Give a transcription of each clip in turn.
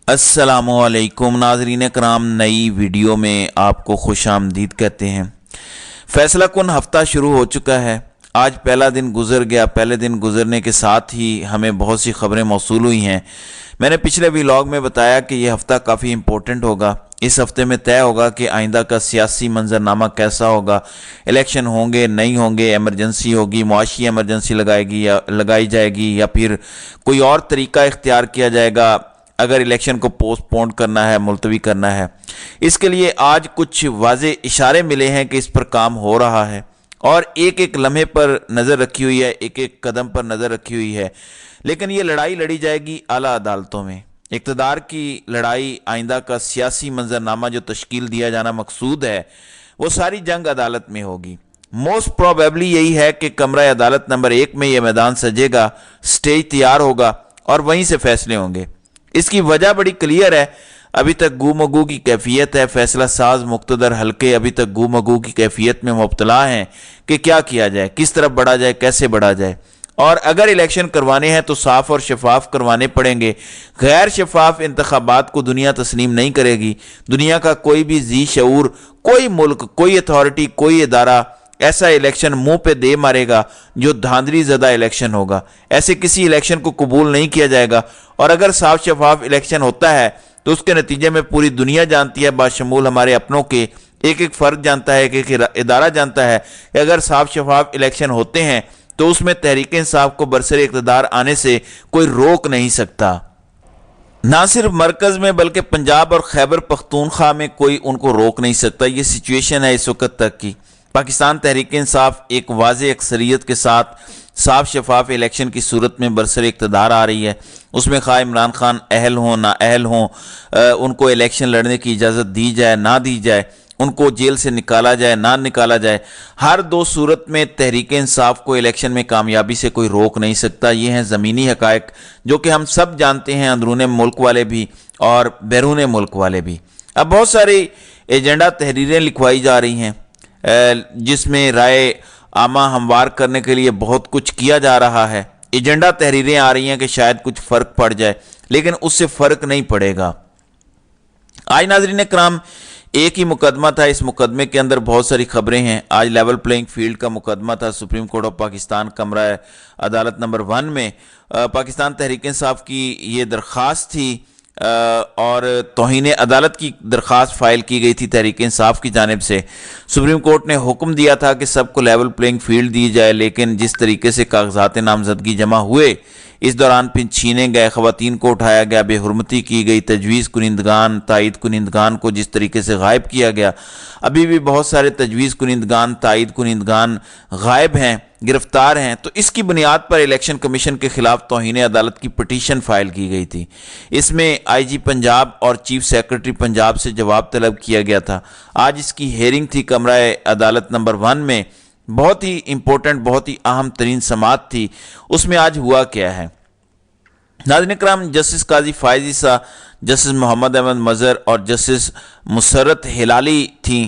अस्सलामुअलैकुम नाज़रीन कराम, नई वीडियो में आपको खुश आमदीद कहते हैं। फैसला कुन हफ़्ता शुरू हो चुका है। आज पहला दिन गुजर गया। पहले दिन गुजरने के साथ ही हमें बहुत सी खबरें मौसूल हुई हैं। मैंने पिछले व्लॉग में बताया कि यह हफ़्ता काफ़ी इम्पोर्टेंट होगा। इस हफ़्ते में तय होगा कि आइंदा का सियासी मंजरनामा कैसा होगा, इलेक्शन होंगे नहीं होंगे, एमरजेंसी होगी, मुआशी एमरजेंसी लगाई जाएगी या फिर कोई और तरीका इख्तियार किया जाएगा अगर इलेक्शन को पोस्टपोन करना है, मुलतवी करना है। इसके लिए आज कुछ वाज़े इशारे मिले हैं कि इस पर काम हो रहा है और एक एक लम्हे पर नज़र रखी हुई है, एक एक कदम पर नज़र रखी हुई है। लेकिन ये लड़ाई लड़ी जाएगी आला अदालतों में। इक़्तिदार की लड़ाई, आइंदा का सियासी मंजरनामा जो तश्कील दिया जाना मकसूद है, वो सारी जंग अदालत में होगी। मोस्ट प्रोबेबली यही है कि कमरा अदालत नंबर 1 में यह मैदान सजेगा, स्टेज तैयार होगा और वहीं से फैसले होंगे। इसकी वजह बड़ी क्लियर है। अभी तक गू मगू की कैफियत है। फैसला साज मुक़्तदर हल्के अभी तक गू मगू की कैफियत में मुब्तला हैं कि क्या किया जाए, किस तरफ बढ़ा जाए, कैसे बढ़ा जाए। और अगर इलेक्शन करवाने हैं तो साफ और शफाफ करवाने पड़ेंगे। गैर शफाफ इंतखाबात को दुनिया तस्लीम नहीं करेगी। दुनिया का कोई भी जी शऊर, कोई मुल्क, कोई अथॉरिटी, कोई इदारा ऐसा इलेक्शन मुंह पे दे मारेगा जो धांधली ज़दा इलेक्शन होगा। ऐसे किसी इलेक्शन को कबूल नहीं किया जाएगा। और अगर साफ शफाफ इलेक्शन होता है तो उसके नतीजे में पूरी दुनिया जानती है, बाशमूल हमारे अपनों के, एक एक फ़र्द जानता है, एक एक इदारा जानता है कि अगर साफ शफाफ इलेक्शन होते हैं तो उसमें तहरीक इंसाफ को बरसर इक़्तिदार आने से कोई रोक नहीं सकता। ना सिर्फ मरकज़ में बल्कि पंजाब और खैबर पख्तूनख्वा में कोई उनको रोक नहीं सकता। ये सिचुएशन है इस वक्त तक की। पाकिस्तान तहरीक इंसाफ एक वाज़े अक्सरियत के साथ साफ शफाफ इलेक्शन की सूरत में बरसर इक़्तिदार आ रही है। उसमें खा इमरान खान अहल हों ना अहल हों, उनको इलेक्शन लड़ने की इजाज़त दी जाए ना दी जाए, उनको जेल से निकाला जाए ना निकाला जाए, हर दो सूरत में तहरीक इंसाफ को इलेक्शन में कामयाबी से कोई रोक नहीं सकता। ये हैं ज़मीनी हक़ाइक़ जो कि हम सब जानते हैं, अंदरून मुल्क वाले भी और बैरून मुल्क वाले भी। अब बहुत सारी एजेंडा तहरीरें लिखवाई जा रही हैं जिसमें राय आमा हमवार करने के लिए बहुत कुछ किया जा रहा है। एजेंडा तहरीरें आ रही हैं कि शायद कुछ फ़र्क पड़ जाए, लेकिन उससे फ़र्क नहीं पड़ेगा। आज नाज़रीन कराम एक ही मुकदमा था। इस मुकदमे के अंदर बहुत सारी खबरें हैं। आज लेवल प्लेइंग फील्ड का मुकदमा था सुप्रीम कोर्ट ऑफ पाकिस्तान कमरा अदालत नंबर 1 में। पाकिस्तान तहरीक इंसाफ की ये दरख्वास्त थी और तौहीन अदालत की दरख्वास्त फ़ाइल की गई थी तहरीक इंसाफ की जानिब से। सुप्रीम कोर्ट ने हुक्म दिया था कि सबको लेवल प्लेइंग फील्ड दी जाए, लेकिन जिस तरीके से कागजात नामजदगी जमा हुए इस दौरान फिर छीने गए, ख़वातीन को उठाया गया, बेहुरमती की गई, तजवीज़ कुनिंदगान, तायद कुनिंदगान को जिस तरीके से गायब किया गया। अभी भी बहुत सारे तजवीज़ कुनिंदगान, तायद कुनिंदगान गायब हैं, गिरफ्तार हैं। तो इसकी बुनियाद पर इलेक्शन कमीशन के खिलाफ तौहीन अदालत की पटिशन फाइल की गई थी। इसमें IG पंजाब और चीफ सेक्रेटरी पंजाब से जवाब तलब किया गया था। आज इसकी हेयरिंग थी कमरा अदालत नंबर 1 में। बहुत ही इंपॉर्टेंट, बहुत ही अहम तरीन समाअत थी। उसमें आज हुआ क्या है नाज़रीन कराम, जस्टिस काजी फ़ाइज़ ईसा, जस्टिस मोहम्मद अहमद मज़हर और जस्टिस मुसर्रत हिलाली थी।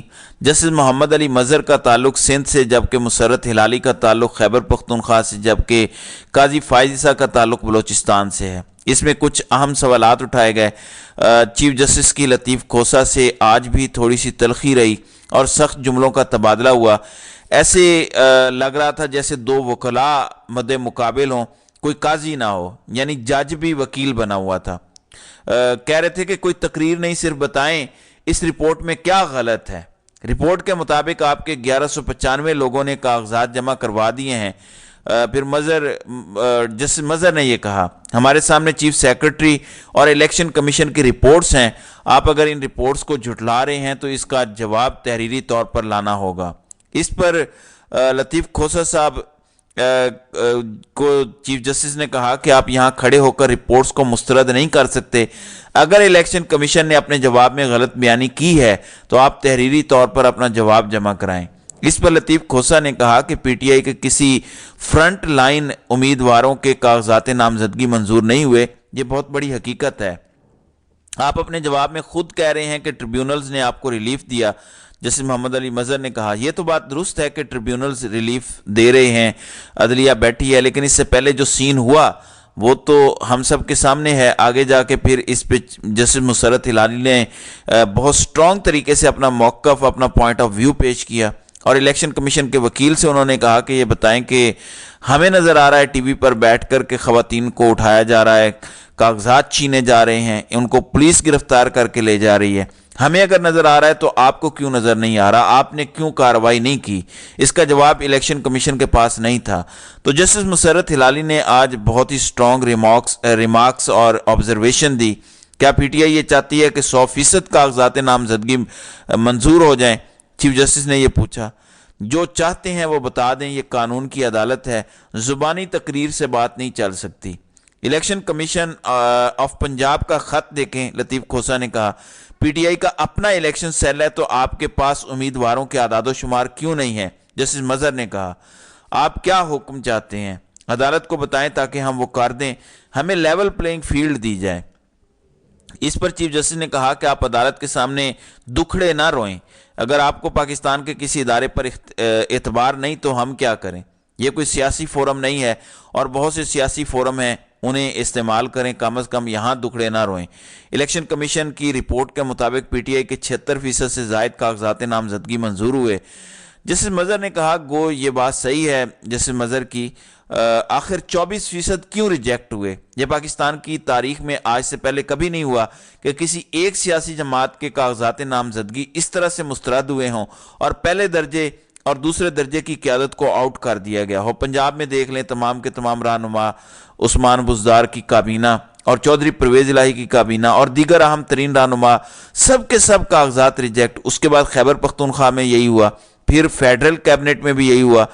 जस्टिस मोहम्मद अली मज़हर का ताल्लुक सिंध से, जबकि मुसर्रत हिलाली का ताल्लुक खैबर पख्तूनख्वा से, जबकि काजी फ़ाइज़ ईसा का ताल्लुक बलोचिस्तान से है। इसमें कुछ अहम सवालात उठाए गए। चीफ जस्टिस की लतीफ़ खोसा से आज भी थोड़ी सी तलखी रही और सख्त जुमलों का तबादला हुआ। ऐसे लग रहा था जैसे दो वकला मद्दे मुकाबिल हों, कोई काजी ना हो, यानी जज भी वकील बना हुआ था। कह रहे थे कि कोई तकरीर नहीं, सिर्फ बताएं इस रिपोर्ट में क्या गलत है। रिपोर्ट के मुताबिक आपके 1195 लोगों ने कागजात जमा करवा दिए हैं। फिर जस्टिस मज़हर ने यह कहा, हमारे सामने चीफ सेक्रेटरी और इलेक्शन कमीशन की रिपोर्ट्स हैं। आप अगर इन रिपोर्ट्स को झुटला रहे हैं तो इसका जवाब तहरीरी तौर पर लाना होगा। इस पर लतीफ़ खोसा साहब को चीफ जस्टिस ने कहा कि आप यहाँ खड़े होकर रिपोर्ट्स को मुस्तरद नहीं कर सकते। अगर इलेक्शन कमीशन ने अपने जवाब में गलत बयानी की है तो आप तहरीरी तौर पर अपना जवाब जमा कराएं। इस पर लतीफ़ खोसा ने कहा कि PTI के किसी फ्रंट लाइन उम्मीदवारों के कागजात नामजदगी मंजूर नहीं हुए। ये बहुत बड़ी हकीकत है। आप अपने जवाब में खुद कह रहे हैं कि ट्रिब्यूनल्स ने आपको रिलीफ दिया। जैसे मोहम्मद अली मज़हर ने कहा, यह तो बात दुरुस्त है कि ट्रिब्यूनल्स रिलीफ दे रहे हैं, अदलिया बैठी है, लेकिन इससे पहले जो सीन हुआ وہ تو ہم سب کے سامنے ہے. آگے جا کے پھر اس پہ جسٹس مسرت ہلالی نے بہت سٹرونگ طریقے سے اپنا موقف، اپنا پوائنٹ آف ویو پیش کیا، اور الیکشن کمیشن کے وکیل سے انہوں نے کہا کہ یہ بتائیں کہ ہمیں نظر آ رہا ہے ٹی وی پر بیٹھ کر کے خواتین کو اٹھایا جا رہا ہے، کاغذات چھینے جا رہے ہیں، ان کو پولیس گرفتار کر کے لے جا رہی ہے. ہمیں اگر نظر آ رہا ہے تو آپ کو کیوں نظر نہیں آ رہا؟ آپ نے کیوں کارروائی نہیں کی؟ اس کا جواب الیکشن کمیشن کے پاس نہیں تھا. تو جسٹس مسرت ہلالی نے آج بہت ہی سٹرونگ ریمارکس اور آبزرویشن دی. کیا پی ٹی آئی یہ چاہتی ہے کہ 100% کاغذات نامزدگی منظور ہو جائیں؟ چیف جسٹس نے یہ پوچھا. جو چاہتے ہیں وہ بتا دیں، یہ قانون کی عدالت ہے، زبانی تقریر سے بات نہیں چل سکتی. الیکشن کمیشن آف پنجاب کا خط دیکھیں، لطیف کھوسہ نے کہا. پی ٹی آئی کا اپنا الیکشن سیل ہے تو آپ کے پاس امیدواروں کے اعداد و شمار کیوں نہیں ہے؟ جسٹس مظہر نے کہا. آپ کیا حکم چاہتے ہیں؟ عدالت کو بتائیں تاکہ ہم وہ کر دیں، ہمیں لیول پلینگ فیلڈ دی جائے. اس پر چیف جسٹس نے کہا کہ آپ عدالت کے سامنے دکھڑے نہ روئیں. اگر آپ کو پاکستان کے کسی ادارے پر اعتبار نہیں تو ہم کیا کریں؟ یہ کوئی سیاسی فورم نہیں ہے، اور بہت سے سیاسی فورم ہیں، انہیں استعمال کریں، کم از کم یہاں دکھڑے نہ روئیں. الیکشن کمیشن کی رپورٹ کے مطابق پی ٹی آئی کے 76% سے زائد کاغذات نامزدگی منظور ہوئے. جسٹس مظہر نے کہا گو یہ بات صحیح ہے جسٹس مظہر کی، آخر 24% کیوں ریجیکٹ ہوئے؟ یہ پاکستان کی تاریخ میں آج سے پہلے کبھی نہیں ہوا کہ کسی ایک سیاسی جماعت کے کاغذات نامزدگی اس طرح سے مسترد ہوئے ہوں اور پہلے درجے اور دوسرے درجے کی قیادت کو آؤٹ کر دیا گیا ہو. پنجاب میں دیکھ لیں، تمام کے تمام رہنما، عثمان بزدار کی کابینہ اور چودھری پرویز الہی کی کابینہ اور دیگر اہم ترین رہنما، سب کے سب کاغذات ریجیکٹ. اس کے بعد خیبر پختونخوا میں یہی ہوا، پھر فیڈرل کیبنٹ میں بھی یہی ہوا.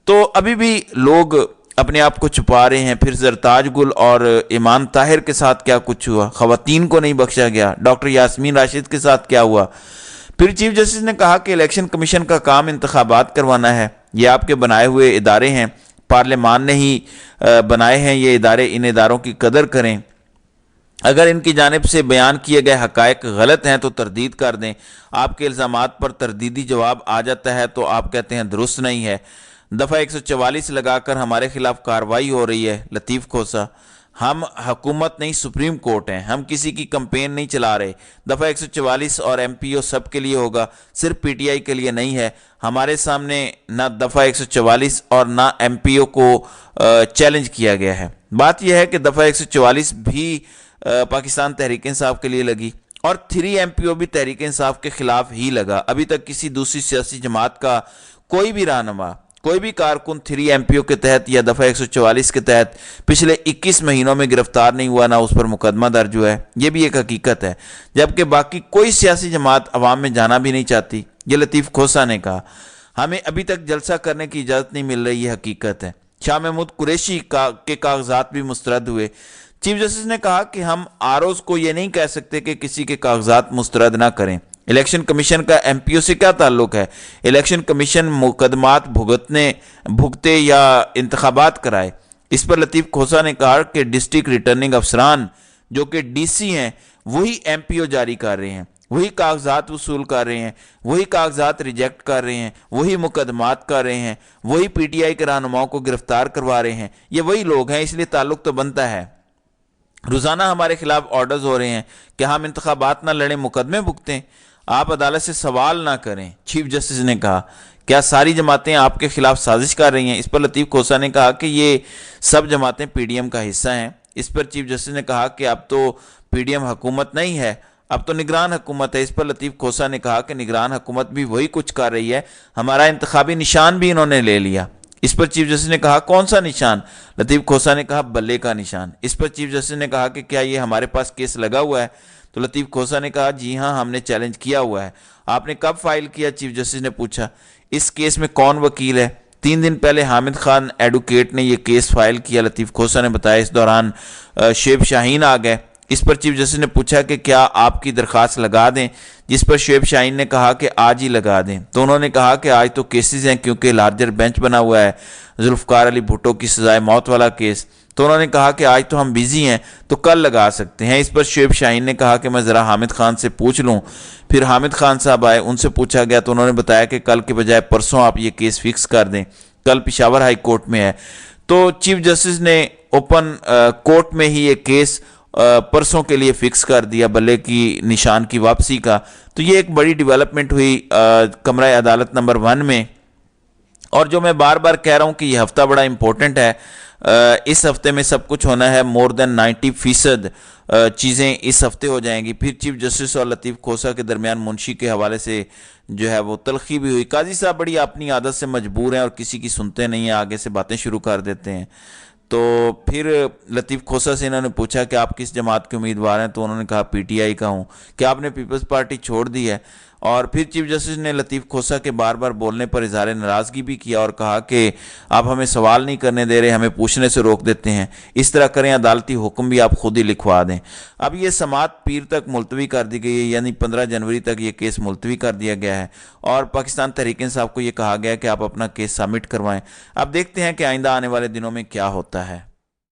تو ابھی بھی لوگ اپنے آپ کو چھپا رہے ہیں. پھر زرتاج گل اور ایمان طاہر کے ساتھ کیا کچھ ہوا؟ خواتین کو نہیں بخشا گیا. ڈاکٹر یاسمین راشد کے ساتھ کیا ہوا؟ پھر چیف جسٹس نے کہا کہ الیکشن کمیشن کا کام انتخابات کروانا ہے، یہ آپ کے بنائے ہوئے ادارے ہیں، پارلیمان نے ہی بنائے ہیں یہ ادارے، ان اداروں کی قدر کریں. اگر ان کی جانب سے بیان کیے گئے حقائق غلط ہیں تو تردید کر دیں. آپ کے الزامات پر تردیدی جواب آ جاتا ہے تو آپ کہتے ہیں درست نہیں ہے. دفعہ 144 لگا کر ہمارے خلاف کارروائی ہو رہی ہے. لطیف کھوسہ: ہم حکومت نہیں، سپریم کورٹ ہیں، ہم کسی کی کمپین نہیں چلا رہے. دفعہ 144 اور ایم پی او سب کے لیے ہوگا، صرف پی ٹی آئی کے لیے نہیں ہے. ہمارے سامنے نہ دفعہ 144 اور نہ ایم پی او کو چیلنج کیا گیا ہے. بات یہ ہے کہ دفعہ 144 بھی پاکستان تحریک انصاف کے لیے لگی اور 3 ایم پی او بھی تحریک انصاف کے خلاف ہی لگا. ابھی تک کسی دوسری سیاسی جماعت کا کوئی بھی رہنما، کوئی بھی کارکن 3 ایم پی او کے تحت یا دفعہ 144 کے تحت پچھلے 21 مہینوں میں گرفتار نہیں ہوا، نہ اس پر مقدمہ درج ہوا ہے. یہ بھی ایک حقیقت ہے، جبکہ باقی کوئی سیاسی جماعت عوام میں جانا بھی نہیں چاہتی. یہ لطیف کھوسہ نے کہا. ہمیں ابھی تک جلسہ کرنے کی اجازت نہیں مل رہی، یہ حقیقت ہے. شاہ محمود قریشی کے کاغذات بھی مسترد ہوئے. چیف جسٹس نے کہا کہ ہم آر اوز کو یہ نہیں کہہ سکتے کہ کسی کے کاغذات مسترد نہ کریں. الیکشن کمیشن کا ایم پی او سے کیا تعلق ہے؟ الیکشن کمیشن مقدمات بھگتے یا انتخابات کرائے. اس پر لطیف کھوسہ نے کہا کہ ڈسٹرکٹ ریٹرننگ افسران جو کہ ڈی سی ہیں وہی ایم پی او جاری کر رہے ہیں، وہی کاغذات وصول کر رہے ہیں، وہی کاغذات ریجیکٹ کر رہے ہیں، وہی مقدمات کر رہے ہیں، وہی پی ٹی آئی کے رہنماؤں کو گرفتار کروا رہے ہیں. یہ وہی لوگ ہیں، اس لیے تعلق تو بنتا ہے. روزانہ ہمارے خلاف آرڈرز ہو رہے ہیں کہ ہم انتخابات نہ لڑیں، مقدمے بھگتیں. آپ عدالت سے سوال نہ کریں. چیف جسٹس نے کہا کیا ساری جماعتیں آپ کے خلاف سازش کر رہی ہیں؟ اس پر لطیف کھوسہ نے کہا کہ یہ سب جماعتیں پی ڈی ایم کا حصہ ہیں. اس پر چیف جسٹس نے کہا کہ اب تو پی ڈی ایم حکومت نہیں ہے، اب تو نگران حکومت ہے. اس پر لطیف کھوسہ نے کہا کہ نگران حکومت بھی وہی کچھ کر رہی ہے، ہمارا انتخابی نشان بھی انہوں نے لے لیا. اس پر چیف جسٹس نے کہا کون سا نشان؟ لطیف کھوسہ نے کہا بلے کا نشان. اس پر چیف جسٹس نے کہا کہ کیا یہ ہمارے پاس کیس لگا ہوا ہے؟ تو لطیف کھوسہ نے کہا جی ہاں، ہم نے چیلنج کیا ہوا ہے. آپ نے کب فائل کیا؟ چیف جسٹس نے پوچھا. اس کیس میں کون وکیل ہے؟ 3 دن پہلے حامد خان ایڈوکیٹ نے یہ کیس فائل کیا. لطیف کھوسہ نے بتایا. اس دوران شعیب شاہین آ گئے. اس پر چیف جسٹس نے پوچھا کہ کیا آپ کی درخواست لگا دیں؟ جس پر شعیب شاہین نے کہا کہ آج ہی لگا دیں. تو انہوں نے کہا کہ آج تو کیسز ہیں کیونکہ لارجر بینچ بنا ہوا ہے، ذوالفقار علی بھٹو کی سزائے موت والا کیس. تو انہوں نے کہا کہ آج تو ہم بیزی ہیں تو کل لگا سکتے ہیں. اس پر شعیب شاہین نے کہا کہ میں ذرا حامد خان سے پوچھ لوں. پھر حامد خان صاحب آئے، ان سے پوچھا گیا تو انہوں نے بتایا کہ کل کے بجائے پرسوں آپ یہ کیس فکس کر دیں، کل پشاور ہائی کورٹ میں ہے. تو چیف جسٹس نے ओपन कोर्ट में ही ये केस परसों के लिए फिक्स कर दिया बल्ले की निशान की वापसी का। तो ये एक बड़ी डेवलपमेंट हुई कमरा अदालत नंबर 1 में। और जो मैं बार बार कह रहा हूँ कि ये हफ्ता बड़ा इंपॉर्टेंट है, इस हफ्ते में सब कुछ होना है, मोर देन 90% चीज़ें इस हफ्ते हो जाएंगी। फिर चीफ जस्टिस और लतीफ़ खोसा के दरमियान मुंशी के हवाले से जो है वो तलखी भी हुई। काजी साहब बड़ी अपनी आदत से मजबूर हैं और किसी की सुनते नहीं हैं, आगे से बातें शुरू कर देते हैं। तो फिर लतीफ़ खोसा से इन्होंने पूछा कि आप किस जमात के उम्मीदवार हैं, तो उन्होंने कहा पीटीआई का हूँ। क्या आपने पीपल्स पार्टी छोड़ दी है? और फिर चीफ जस्टिस ने लतीफ़ खोसा के बार बार बोलने पर इजहार नाराज़गी भी किया और कहा कि आप हमें सवाल नहीं करने दे रहे, हमें पूछने से रोक देते हैं, इस तरह करें अदालती हुक्म भी आप खुद ही लिखवा दें। अब ये समाअत पीर तक मुलतवी कर दी गई है, यानी 15 जनवरी तक ये केस मुलतवी कर दिया गया है और पाकिस्तान तहरीक इंसाफ को ये कहा गया है कि आप अपना केस सबमिट करवाएं। अब देखते हैं कि आइंदा आने वाले दिनों में क्या होता है।